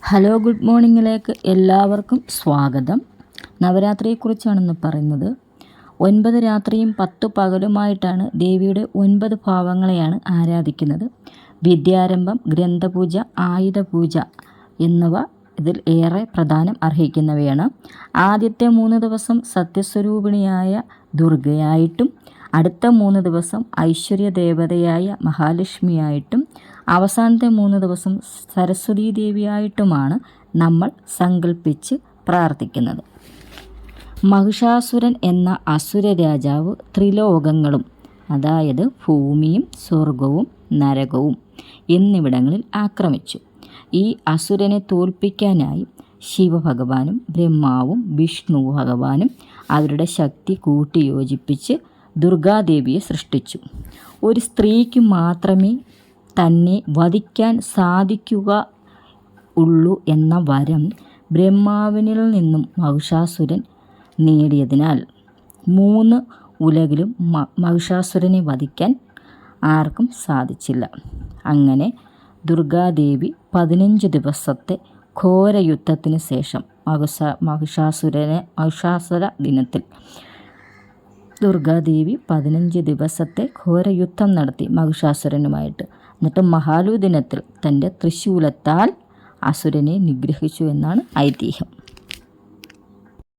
Hello, good മോർണിംഗിലേക്ക് എല്ലാവർക്കും സ്വാഗതം. നവരാത്രിയെക്കുറിച്ചാണെന്ന് പറയുന്നത്. 9 രാത്രിയും 10 പകലുമായിട്ടാണ് ദേവിയുടെ 9 ഭാവങ്ങളെയാണ് ആരാധിക്കുന്നത്. വിദ്യാരംഭം, ഗ്രന്ഥപൂജ, ആയുധപൂജ എന്നിവ ഇതിൽ ഏറെ പ്രധാനം അർഹിക്കുന്നവയാണ്. ആദ്യത്തെ 3 ദിവസം സത്യസ്വരൂപിണിയായ ദുർഗയായിട്ടും അടുത്ത 3 ദിവസം ഐശ്വര്യ ദേവതയായ മഹാലക്ഷ്മിയായിട്ടും അവസാനത്തെ 3 ദിവസം സരസ്വതീ ദേവിയായിട്ടുമാണ് നമ്മൾ സങ്കല്പിച്ച് പ്രാർത്ഥിക്കുന്നത്. മഹിഷാസുരൻ എന്ന അസുര രാജാവ് ത്രിലോകങ്ങളും, അതായത് ഭൂമിയും സ്വർഗവും നരകവും എന്നിവിടങ്ങളിൽ ആക്രമിച്ചു. ഈ അസുരനെ തോൽപ്പിക്കാനായി ശിവഭഗവാനും ബ്രഹ്മാവും വിഷ്ണു ഭഗവാനും അവരുടെ ശക്തി കൂട്ടിയോജിപ്പിച്ച് ദുർഗാദേവിയെ സൃഷ്ടിച്ചു. ഒരു സ്ത്രീക്ക് മാത്രമേ തന്നെ വധിക്കാൻ സാധിക്കുക ഉള്ളൂ എന്ന വരം ബ്രഹ്മാവിനിൽ നിന്നും മഹിഷാസുരൻ നേടിയതിനാൽ 3 ഉലകിലും മഹിഷാസുരനെ വധിക്കാൻ ആർക്കും സാധിച്ചില്ല. അങ്ങനെ ദുർഗാദേവി 15 ദിവസത്തെ ഘോരയുദ്ധത്തിന് ശേഷം മഹിഷാസുര ദിനത്തിൽ ദുർഗാദേവി 15 ദിവസത്തെ ഘോരയുദ്ധം നടത്തി മഹിഷാസുരനുമായിട്ട്. എന്നിട്ട് മഹാലു ദിനത്തിൽ തൻ്റെ തൃശൂലത്താൽ അസുരനെ നിഗ്രഹിച്ചു എന്നാണ് ഐതിഹ്യം.